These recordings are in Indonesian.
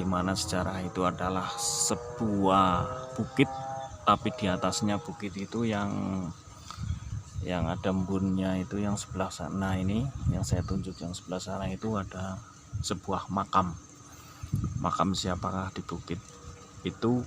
dimana sejarah itu adalah sebuah bukit, tapi di atasnya bukit itu yang ada embunnya itu yang sebelah sana. Ini yang saya tunjuk yang sebelah sana itu ada sebuah makam. Makam siapakah di bukit itu?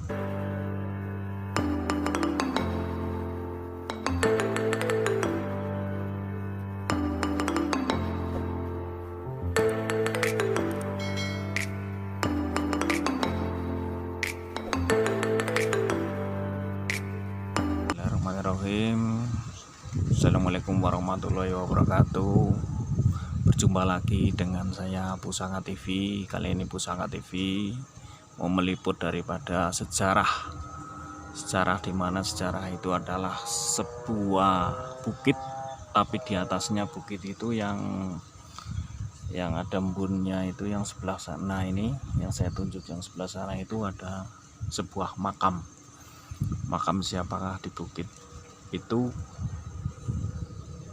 Bismillahirrahmanirrahim. Assalamualaikum warahmatullahi wabarakatuh. Berjumpa lagi dengan saya Pusaka TV. Kali ini Pusaka TV mau meliput daripada sejarah dimana sejarah itu adalah sebuah bukit, tapi di atasnya bukit itu yang ada embunnya itu yang sebelah sana. Ini yang saya tunjuk yang sebelah sana itu ada sebuah makam. Makam siapakah di bukit itu?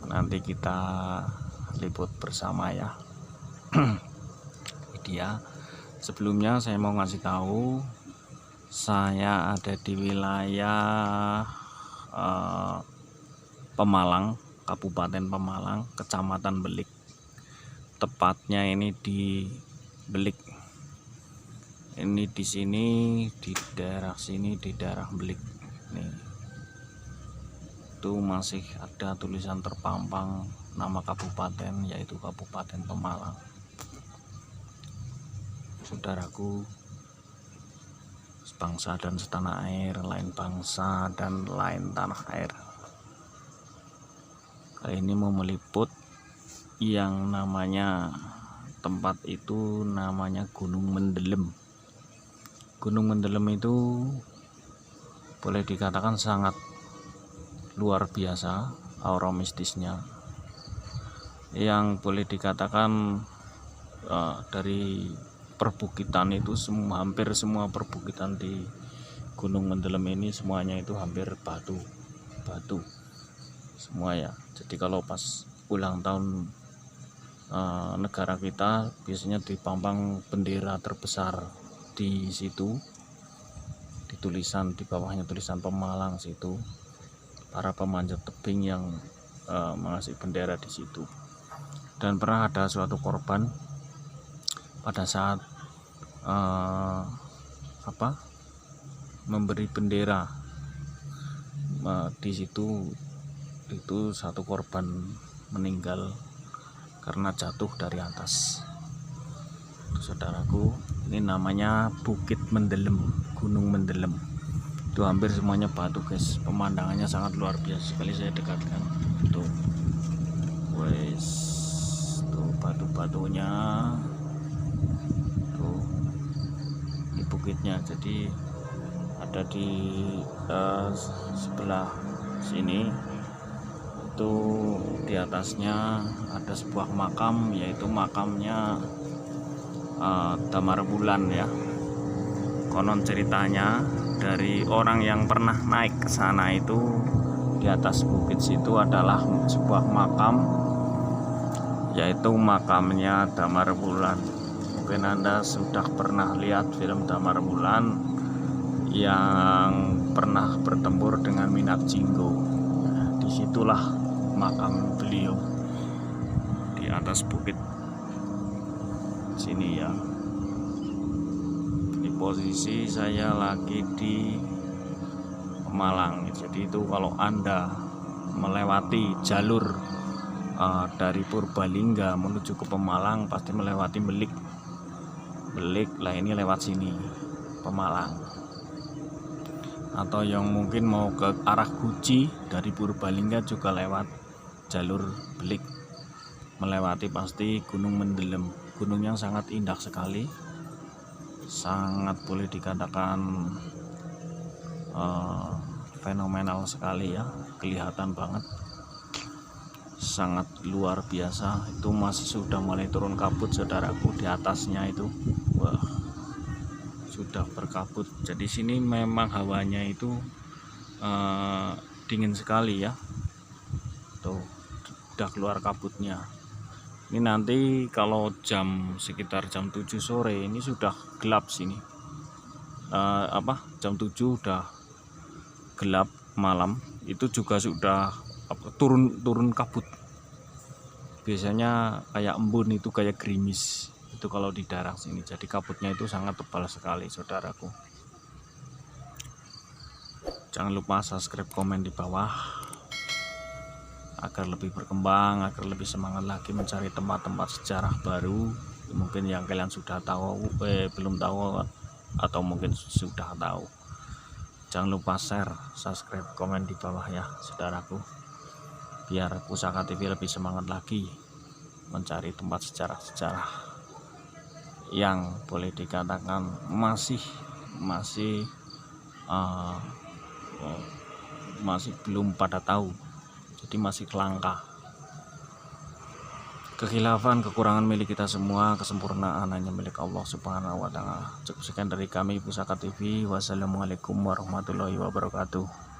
Nanti kita liput bersama ya. Dia sebelumnya saya mau ngasih tahu, saya ada di wilayah Pemalang, Kabupaten Pemalang, Kecamatan Belik. Tepatnya ini di Belik. Ini di sini, di daerah sini, di daerah Belik. Nih, itu masih ada tulisan terpampang nama kabupaten, yaitu Kabupaten Pemalang. Saudaraku, sebangsa dan setanah air, lain bangsa dan lain tanah air. Kali ini mau meliput yang namanya tempat itu namanya Gunung Mendelem. Gunung Mendelem itu boleh dikatakan sangat luar biasa aura mistisnya, yang boleh dikatakan dari perbukitan itu hampir semua perbukitan di Gunung Mendelem ini semuanya itu hampir batu semua ya. Jadi kalau pas ulang tahun negara kita biasanya dipampang bendera terbesar di situ, di bawahnya tulisan Pemalang situ. Para pemanjat tebing yang mengasih bendera di situ. Dan pernah ada suatu korban pada saat memberi bendera di situ, itu satu korban meninggal karena jatuh dari atas. Saudaraku, ini namanya Bukit Mendelem, Gunung Mendelem. Itu hampir semuanya batu guys, pemandangannya sangat luar biasa sekali. Saya dekatkan tuh, wes tuh batu-batunya tuh, ini bukitnya. Jadi ada di sebelah sini itu, di atasnya ada sebuah makam, yaitu makamnya Damar Wulan ya. Konon ceritanya dari orang yang pernah naik ke sana itu, di atas bukit situ adalah sebuah makam, yaitu makamnya Damar Wulan. Mungkin Anda sudah pernah lihat film Damar Wulan yang pernah bertempur dengan Minat Jinggo. Nah, disitulah makam beliau, di atas bukit sini ya. Ini posisi saya lagi di Pemalang. Jadi itu kalau Anda melewati jalur dari Purbalingga menuju ke Pemalang, pasti melewati Belik lah. Ini lewat sini Pemalang. Atau yang mungkin mau ke arah Guci dari Purbalingga juga lewat jalur Belik, melewati pasti Gunung Mendelem. Gunung yang sangat indah sekali, sangat boleh dikatakan fenomenal sekali ya, kelihatan banget, sangat luar biasa. Itu masih sudah mulai turun kabut saudaraku, di atasnya itu wah sudah berkabut. Jadi sini memang hawanya itu dingin sekali ya. Tuh udah keluar kabutnya. Ini nanti kalau sekitar jam 7 sore ini sudah gelap sini. Jam 7 udah gelap malam, itu juga sudah turun kabut. Biasanya kayak embun, itu kayak gerimis itu kalau di daerah sini. Jadi kabutnya itu sangat tebal sekali, saudaraku. Jangan lupa subscribe, komen di bawah agar lebih berkembang, agar lebih semangat lagi mencari tempat-tempat sejarah baru mungkin yang kalian sudah tahu, belum tahu, atau mungkin sudah tahu. Jangan lupa share, subscribe, komen di bawah ya, saudaraku, biar Pusaka TV lebih semangat lagi mencari tempat sejarah-sejarah yang boleh dikatakan masih belum pada tahu. Jadi masih langka. Kekhilafan, kekurangan milik kita semua, kesempurnaan hanya milik Allah Subhanahu wa Ta'ala. Cukup sekian dari kami Pusaka TV. Wassalamualaikum warahmatullahi wabarakatuh.